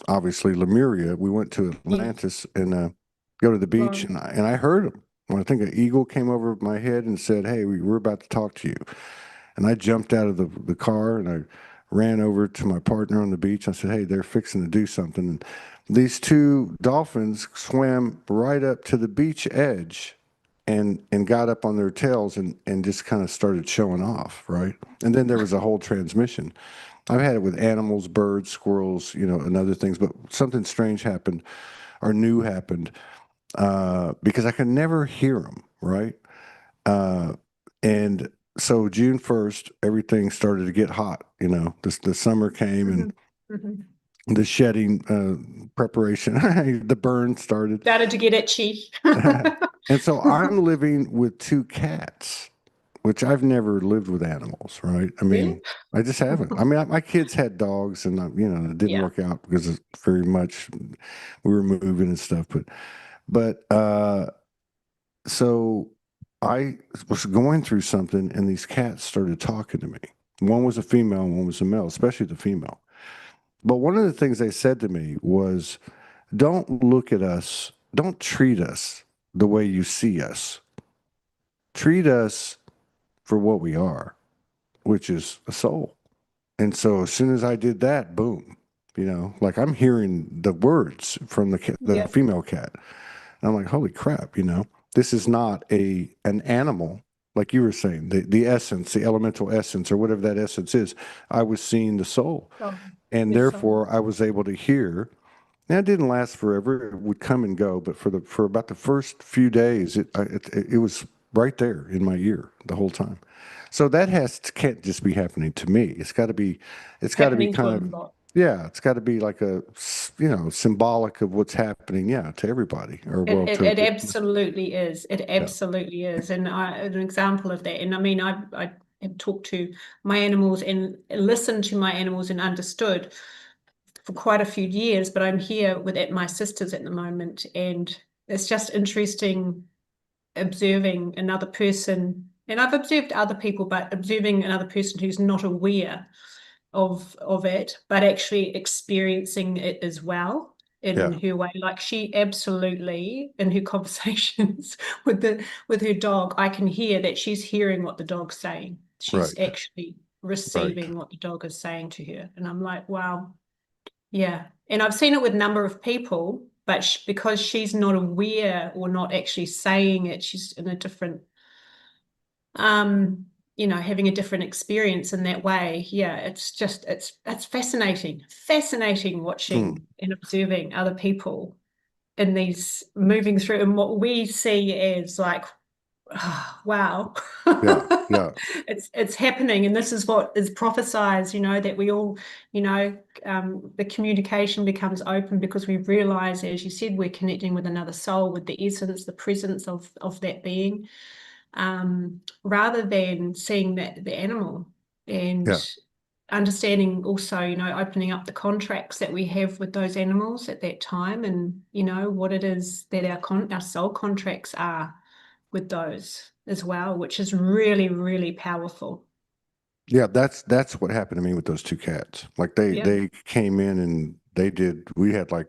obviously Lemuria. We went to Yes. Atlantis and go to the beach, Florida. and I heard him. When I think an eagle came over my head and said, "Hey, we're about to talk to you." And I jumped out of the car and I ran over to my partner on the beach. I said, "Hey, they're fixing to do something." And these two dolphins swam right up to the beach edge and got up on their tails and just kind of started showing off, right? And then there was a whole transmission. I've had it with animals, birds, squirrels, and other things, but something strange happened or new happened because I could never hear them, right? Uh, and so June 1st, everything started to get hot. The summer came Mm-hmm. and Mm-hmm. the shedding preparation, the burn started. Started to get itchy. And so I'm living with two cats, which I've never lived with animals, right? I Really? mean, I just haven't. I mean, my kids had dogs, and it didn't Yeah. work out because it's very much we were moving and stuff. But so I was going through something, and these cats started talking to me. One was a female, and one was a male, especially the female. But one of the things they said to me was, "Don't look at us. Don't treat us the way you see us. Treat us for what we are, which is a soul." And so as soon as I did that, boom, like I'm hearing the words from the Yeah. female cat. And I'm like, holy crap, this is not an animal, like you were saying, the essence, the elemental essence, or whatever that essence is. I was seeing the soul. Oh, And yes. So therefore I was able to hear. Now it didn't last forever. It would come and go, but for about the first few days, it was right there in my ear the whole time. So that can't just be happening to me. It's got to be happening to kind a of, lot. yeah, it's got to be like symbolic of what's happening, yeah, to everybody, or It, well, it to it absolutely is. It yeah, absolutely is. And an example of that. And I mean, I have talked to my animals and listened to my animals and understood for quite a few years, but I'm here with at my sister's at the moment, and it's just interesting observing another person. And I've observed other people, but observing another person who's not aware of it, but actually experiencing it as well in yeah, her way. Like she absolutely, in her conversations with her dog, I can hear that she's hearing what the dog's saying. She's right, actually right, receiving what the dog is saying to her. And I'm like, wow, yeah. And I've seen it with a number of people, but because she's not aware or not actually saying it, she's in a different um having a different experience in that way. Yeah, it's fascinating mm, watching and observing other people in these moving through and what we see as like, oh, wow. yeah, yeah, It's happening, and this is what is prophesized, that we all, the communication becomes open because we realize, as you said, we're connecting with another soul, with the essence, the presence of that being, rather than seeing that the animal, and yeah. understanding also, opening up the contracts that we have with those animals at that time, and what it is that our soul contracts are with those as well, which is really, really powerful. Yeah, that's what happened to me with those two cats. Like they Yeah. they came in and we had like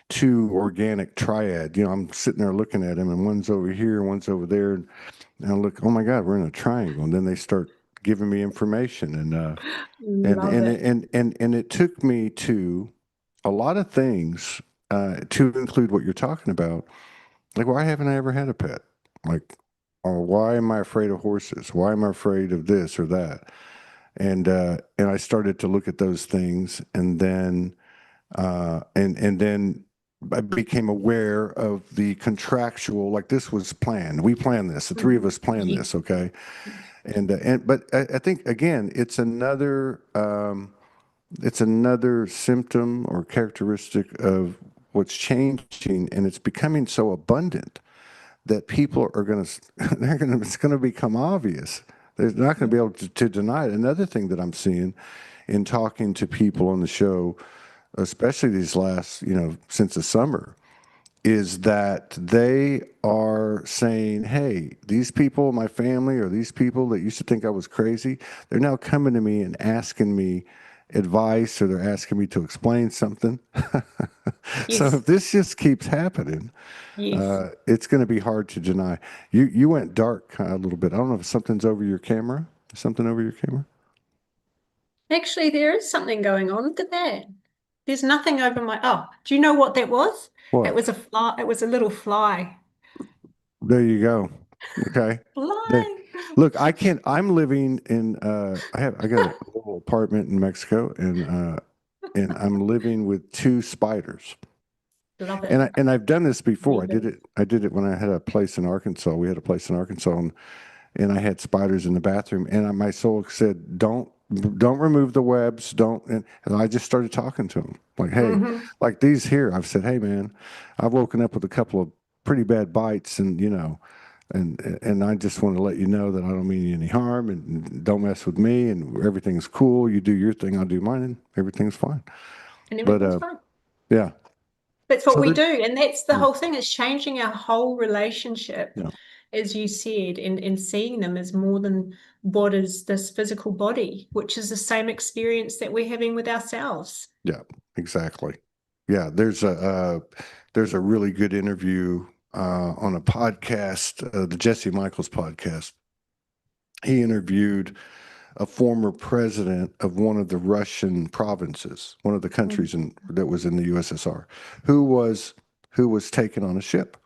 two organic triad. I'm sitting there looking at them, and one's over here, one's over there, and I look, oh my God, we're in a triangle. And then they start giving me information, and Love it. it took me to a lot of things, to include what you're talking about. Like, why haven't I ever had a pet? Like, or why am I afraid of horses? Why am I afraid of this or that? And I started to look at those things, and then I became aware of the contractual. Like, this was planned. We planned this. The three of Mhm. us planned Yes. this. Okay, Yes. and but I think again, it's another symptom or characteristic of what's changing, and it's becoming so abundant that people are going to it's going to become obvious. They're not going to be able to deny it. Another thing that I'm seeing in talking to people on the show, especially these last, since the summer, is that they are saying, hey, these people, my family, or these people that used to think I was crazy, they're now coming to me and asking me advice, or they're asking me to explain something. So Yes. if this just keeps happening, Yes. it's going to be hard to deny. You went dark a little bit. I don't know if something's over your camera. Something over your camera? Actually, there is something going on. Look at that. There's nothing over my. Oh, do you know what that was? It What? was a fly. It was a little fly. There you go. Okay. There. Fly. Look, I can't. I'm living in. I got a little apartment in Mexico, and I'm living with two spiders. Love And it. I've done this before. Me I did too. it. I did it when I had a place in Arkansas. We had a place in Arkansas, and I had spiders in the bathroom. And my soul said, "Don't remove the webs. Don't." And I just started talking to them, like, "Hey, Hmm. like these here." I've said, "Hey, man, I've woken up with a couple of pretty bad bites, and I just want to let you know that I don't mean you any harm, and don't mess with me, and everything's cool. You do your thing, I'll do mine, and everything's fine." And But everything's fine. yeah. That's what So we there, do. And that's the yeah, whole thing. It's changing our whole relationship, yeah, as you said, and seeing them as more than what is this physical body, which is the same experience that we're having with ourselves. yeah, exactly. Yeah, there's a really good interview on a podcast, the Jesse Michaels podcast. He interviewed a former president of one of the Russian provinces, one of the countries that was in the USSR, who was who was taken on a ship,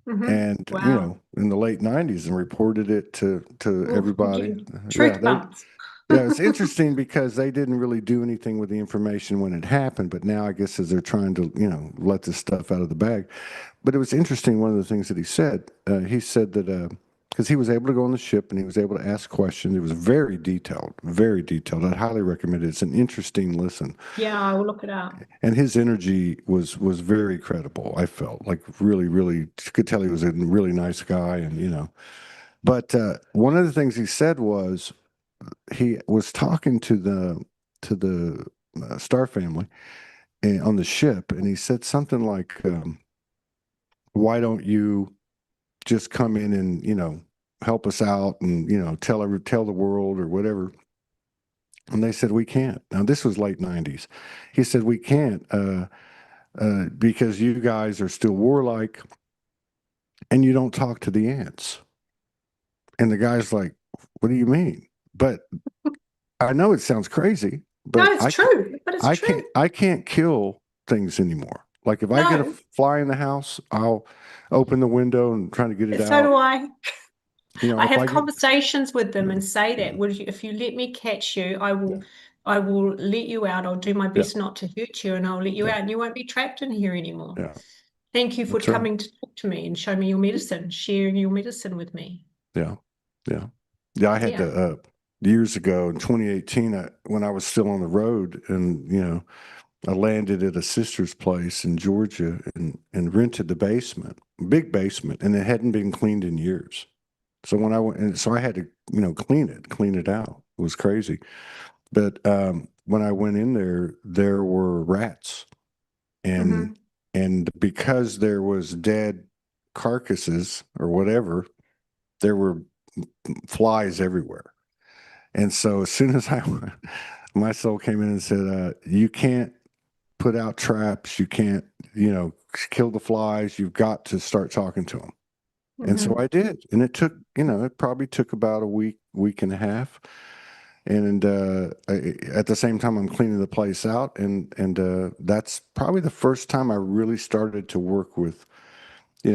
Mm-hmm. and Wow. in the late '90s, and reported it to Oh, I'm everybody. getting Yeah, truth they bumps. yeah, it's interesting because they didn't really do anything with the information when it happened, but now I guess as they're trying to let this stuff out of the bag. But it was interesting. One of the things that he said that because he was able to go on the ship and he was able to ask questions. It was very detailed, very detailed. I'd highly recommend it. It's an interesting listen, Yeah, I will look it up. and his energy was very credible. I felt like really, really could tell he was a really nice guy, and But one of the things he said was he was talking to the Star family on the ship, and he said something like, "Why don't you just come in and help us out and tell the world or whatever?" And they said, "We can't." Now this was late '90s. He said, "We can't because you guys are still warlike and you don't talk to the ants." And the guy's like, "What do you mean?" But I know it sounds crazy, No, but it's true, but it's true. I can't kill things anymore. Like if I get a No, fly in the house, I'll open the window and try to get it so out. do I. I If have I get conversations with them yeah, and say yeah, that, would you, if you let me catch you, yeah, I will let you out. I'll do my yeah, best not to hurt you and I'll let you yeah, out and you won't be trapped in here anymore. yeah. Thank you for That's right. coming to talk to me and show me your medicine, sharing your medicine with me. Yeah, yeah, yeah. I had Yeah. to years ago in 2018 when I was still on the road, and I landed at a sister's place in Georgia and rented the basement, big basement, and it hadn't been cleaned in years. So when I went, and so I had to, clean it out. It was crazy. But when I went in there, there were rats, and Hmm. and because there was dead carcasses or whatever, there were flies everywhere. And so as soon as my soul came in and said, "You can't put out traps. You can't, kill the flies. You've got to start talking to them." And so Hmm. I did, and it probably took about a week and a half. And at the same time, I'm cleaning the place out, and that's probably the first time I really started to work with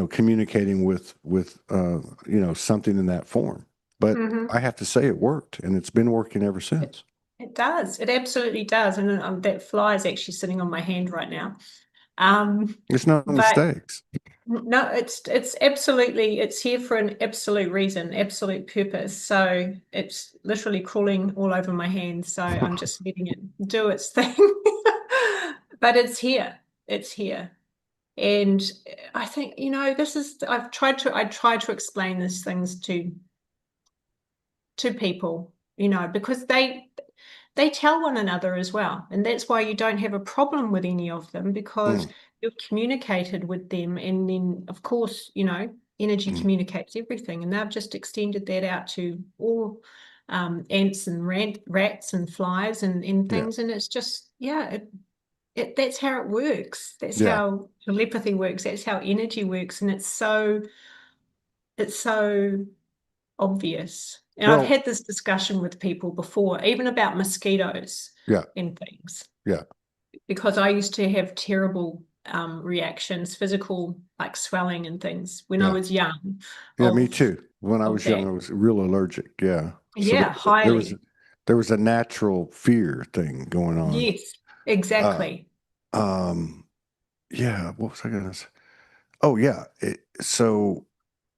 communicating with something in that form. But Hmm. I have to say it worked, and it's been working ever It, since. it does. It absolutely does. And that fly is actually sitting on my hand right now. Um, There's no but mistakes. no, it's absolutely, it's here for an absolute reason, absolute purpose. So it's literally crawling all over my hands. So I'm just letting it do its thing. But it's here. It's here. And I think, this is, I try to explain these things to people, because they tell one another as well. And that's why you don't have a problem with any of them, because Mm, you've communicated with them. And then, of course, energy mm. communicates everything. And they've just extended that out to all ants and rats and flies and Yeah, things. And it's just, yeah, that's how it works. That's yeah. how telepathy works. That's how energy works. And it's so obvious. And I've Well, had this discussion with people before, even about mosquitoes yeah, and things, yeah, because I used to have terrible reactions, physical, like swelling and things when I yeah, was young yeah. Me of too. When I of was young, that. I was real allergic. Yeah. So Yeah, there was highly. there was a natural fear thing going on. Yes, Uh, exactly. um, yeah. What was I gonna say? Oh, yeah. So,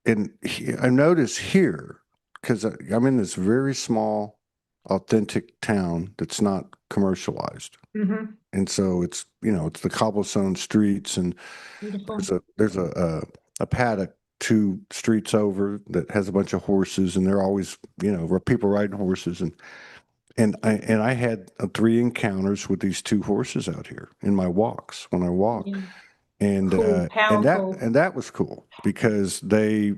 I notice here because I'm in this very small, authentic town that's not commercialized, Hmm. and so it's the cobblestone streets, and Beautiful. there's a paddock 2 streets over that has a bunch of horses, and they're always where people riding horses, and I had 3 encounters with these 2 horses out here in my walks when I walk, Yeah. and Cool, uh, and that powerful. and that was cool because I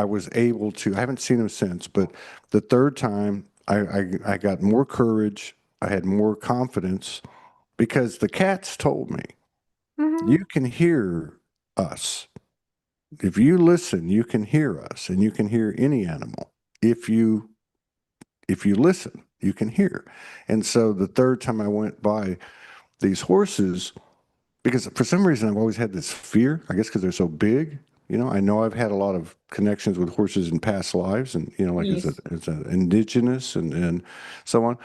was able to. I haven't seen them since, but the third time I got more courage. I had more confidence because the cats told me Hmm. you can hear us. If you listen, you can hear us, and you can hear any animal. If you if you listen, you can hear. And so the third time I went by these horses, because for some reason I've always had this fear, I guess because they're so big. I know I've had a lot of connections with horses in past lives, and like Yes. as an indigenous and so on.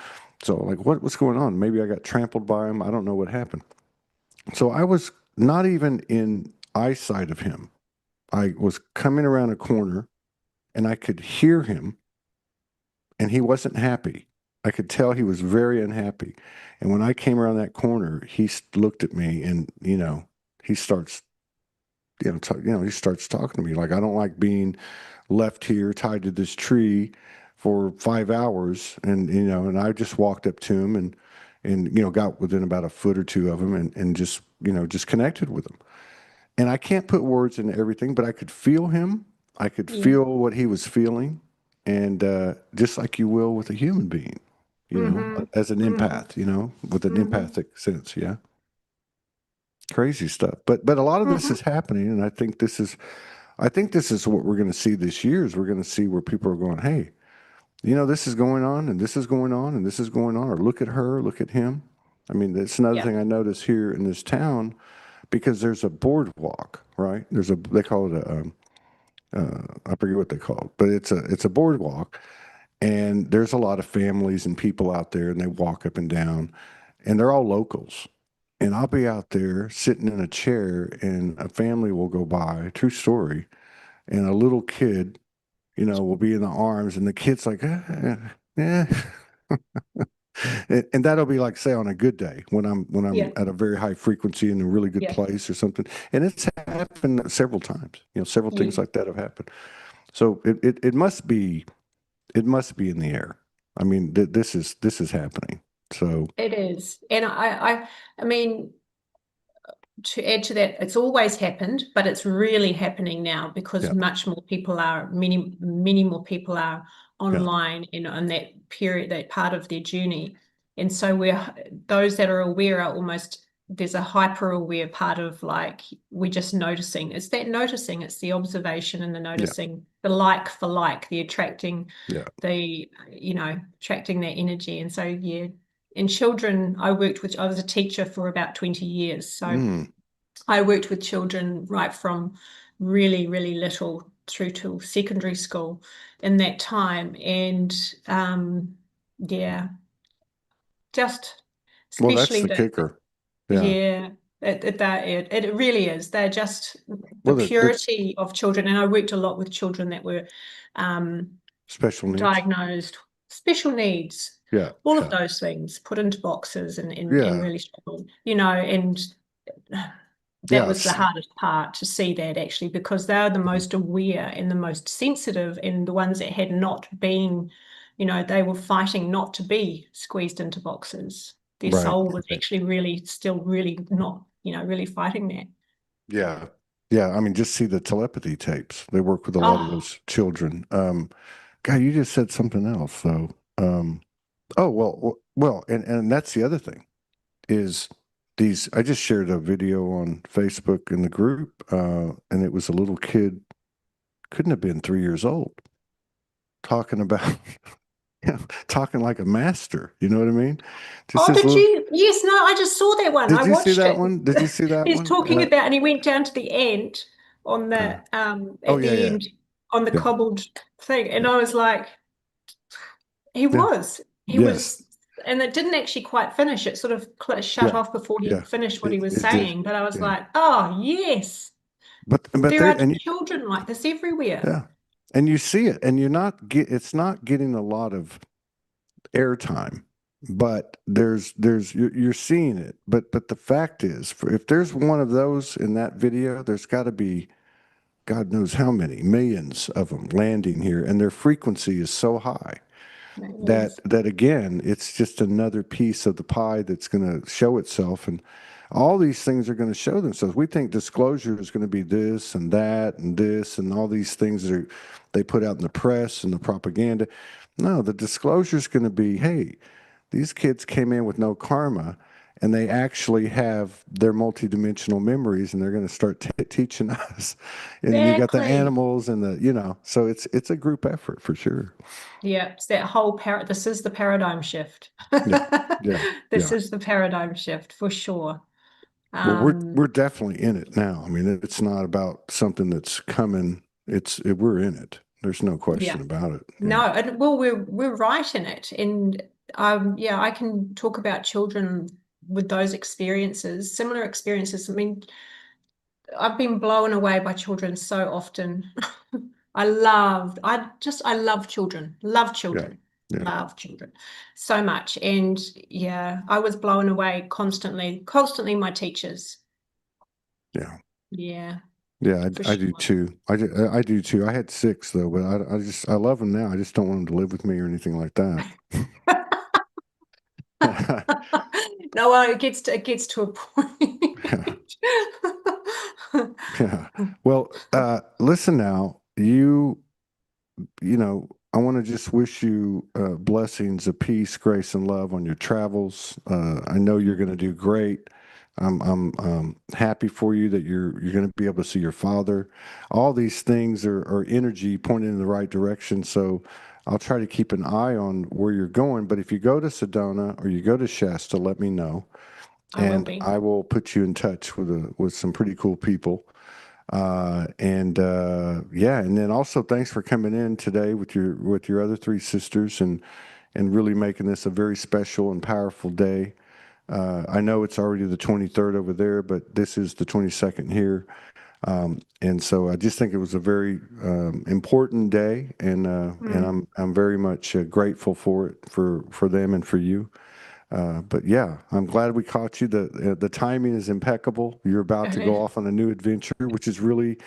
So like, what's going on? Maybe I got trampled by him. I don't know what happened. So I was not even in eyesight of him. I was coming around a corner, and I could hear him, and he wasn't happy. I could tell he was very unhappy. And when I came around that corner, he looked at me, and he starts he starts talking to me like, I don't like being left here tied to this tree for 5 hours, and I just walked up to him and got within about a foot or two of him, and just connected with him. And I can't put words into everything, but I could feel him. I could Yeah. feel what he was feeling, and just like you will with a human being, Hmm. as an Hmm. empath, with an Hmm. empathic sense. Yeah, crazy stuff. But a lot of this Hmm. is happening, and I think this is what we're going to see this year. Is we're going to see where people are going, hey, this is going on, and this is going on, and this is going on, or look at her, look at him. I mean, that's another Yeah. thing I notice here in this town because there's a boardwalk, right? They call it I forget what they call it, but it's a boardwalk, and there's a lot of families and people out there, and they walk up and down, and they're all locals. And I'll be out there sitting in a chair, and a family will go by, true story, and a little kid, will be in the arms, and the kid's like, yeah. And that'll be like, say, on a good day when I'm Yeah. at a very high frequency in a really good Yeah. place or something. And it's happened several times. Several things Yeah. like that have happened. So it must be in the air. I mean, this is happening. So It is. And I mean, to add to that, it's always happened, but it's really happening now because yeah, many more people are yeah, online in on that period, that part of their journey. And so those that are aware are almost, there's a hyper aware part of, like, we're just noticing. It's that noticing, it's the observation and the yeah, noticing, the like for like, the yeah. attracting that energy. And so, yeah. In children, I was a teacher for about 20 years. So Mm, I worked with children right from really, really little through to secondary school in that time. And yeah, just Well, that's especially the the, kicker. Yeah. yeah, it really is. They're just the Well, the purity of children. And I worked a lot with children that were um, special needs. diagnosed, special needs, Yeah. all of Yeah. those things put into boxes and Yeah. really struggled, you know, and that Yeah. was the hardest part to see that actually, because they're the most aware and the most sensitive, and the ones that had not been, you know, they were fighting not to be squeezed into boxes. Their Right. soul was Right. actually really still really not, you know, really fighting that. Yeah. Yeah. I mean, just see the telepathy tapes. They work with a lot of Oh, those children. God, you just said something else though. Oh, well, and that's the other thing is these. I just shared a video on Facebook in the group, and it was a little kid, couldn't have been 3 years old, talking about, talking like a master. You know what I mean? Just oh, this did little. you? Yes, no, I just saw that one. I Did you see watched that it. one? Did you see that He's one? talking about, and he went down to the end on Uh, the oh at yeah, the yeah, end on the yeah, cobbled thing, and yeah, I was like, he yeah. was, he Yes, was, and it didn't actually quite finish. It sort of shut yeah, off before he yeah. finished what he was It did. saying. But I was Yeah, like, oh yes, but there there are and children like this everywhere. yeah, and you see it, and you're not get. It's not getting a lot of airtime, but you're seeing it. But the fact is, if there's one of those in that video, there's got to be God knows how many millions of them landing here, and their frequency is so high It that is. again, it's just another piece of the pie that's going to show itself, and all these things are going to show themselves. We think disclosure is going to be this and that and this and all these things that they put out in the press and the propaganda. No, the disclosure is going to be, hey, these kids came in with no karma, and they actually have their multidimensional memories, and they're going to start teaching us. And then you got the Exactly. animals and so it's a group effort for sure. Yeah, it's that whole this is the paradigm shift. Yeah, yeah, This yeah. is the paradigm shift for sure. Well, we're Um, we're definitely in it now. I mean, it's not about something that's coming. We're in it. There's no question yeah. about it. No, Yeah, and well, we're right in it. And yeah, I can talk about children with those experiences, similar experiences. I mean, I've been blown away by children so often. I love children, yeah, yeah, love children so much. And yeah, I was blown away constantly my teachers. yeah, Yeah, yeah. for I do sure. too. I do too. I had six though, but I love them now. I just don't want them to live with me or anything like that. No, well, it gets to a point. Yeah. Well, listen now, I want to just wish you blessings of peace, grace, and love on your travels. I know you're going to do great. I'm happy for you that you're going to be able to see your father. All these things are energy pointing in the right direction. So I'll try to keep an eye on where you're going. But if you go to Sedona or you go to Shasta, let me know, I will and be. I will put you in touch with some pretty cool people. And yeah, and then also thanks for coming in today with your other three sisters and really making this a very special and powerful day. I know it's already the 23rd over there, but this is the 22nd here. And so I just think it was a very important day, and Mm. I'm very much grateful for it for them and for you. But yeah, I'm glad we caught you. The timing is impeccable. You're about to go off on a new adventure, which is really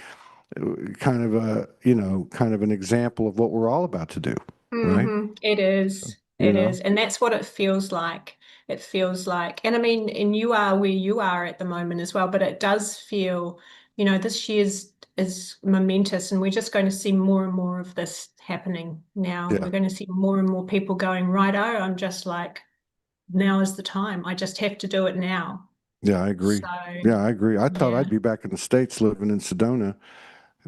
kind of kind of an example of what we're all about to do, right? It is. You It know? is. And that's what it feels like. It feels like, and I mean, and you are where you are at the moment as well, but it does feel, you know, this year's is momentous, and we're just going to see more and more of this happening now. Yeah. We're going to see more and more people going, right, oh, I'm just like, now is the time. I just have to do it now. Yeah, I agree. So, Yeah, I agree. I thought yeah. I'd be back in the States living in Sedona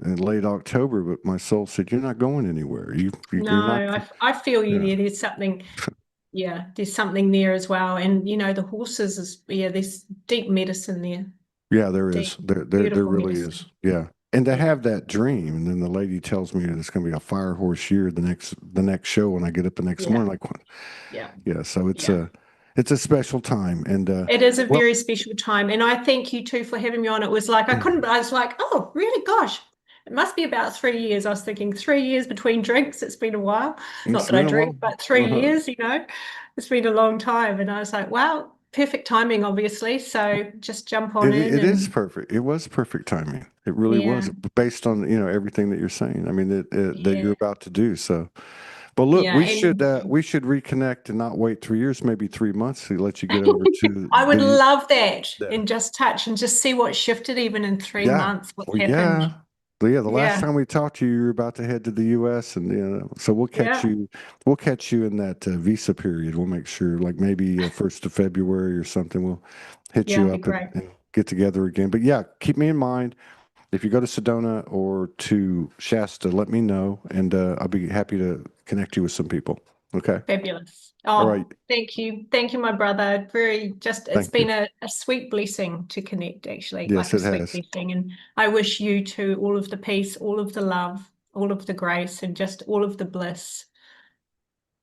in late October, but my soul said, "You're not going anywhere. No, You're not." I feel you Yeah. there. There's something, yeah, there's something there as well. And you know, the horses is, yeah, there's deep medicine there. Yeah, there is. Deep, There beautiful really is. medicine. Yeah. And to Yeah. have that dream, and then the lady tells me that it's going to be a fire horse year the next show when I get up the next Yeah. morning, like, what? Yeah. Yeah. So Yeah. it's a special time, and It is a well, very special time. And I thank you too for having me on. It was like, I was like, oh, really? Gosh, it must be about 3 years. I was thinking 3 years between drinks. It's been a while. Not it's that I been a while. drink, but three Uh-huh. years, it's been a long time. And I was like, wow, perfect timing, obviously. So just jump on in It is and perfect. It was perfect timing. It really was, yeah, based on everything that you're saying. I mean that you're yeah, about to do. So, but look, yeah. And we should reconnect and not wait 3 years, maybe 3 months to let you get over to I would the love that yeah. and just touch and just see what shifted even in three Yeah. months, what's Well, happened. yeah. The last Yeah, time we talked to you, you were about to head to the U.S. and so yeah, we'll catch you in that visa period. We'll make sure, like maybe 1st of February or something. We'll hit yeah, you it'd be up great. and get together again. But yeah, keep me in mind if you go to Sedona or to Shasta. Let me know, and I'll be happy to connect you with some people. Okay. Fabulous. All right. Oh, thank you. Thank you, my brother. It's Thank been you. a sweet blessing to connect, actually, Yes, like a it sweet has. blessing. And I wish you too all of the peace, all of the love, all of the grace, and just all of the bliss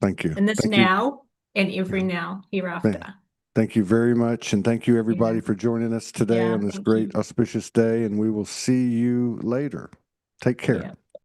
Thank you. in this Thank you. now and every Yeah. now hereafter. Thank thank you very much. And thank you, everybody, Yeah. for joining us today Yeah. on this Thank great, you. auspicious day. And we will see you later. Take care. Yeah.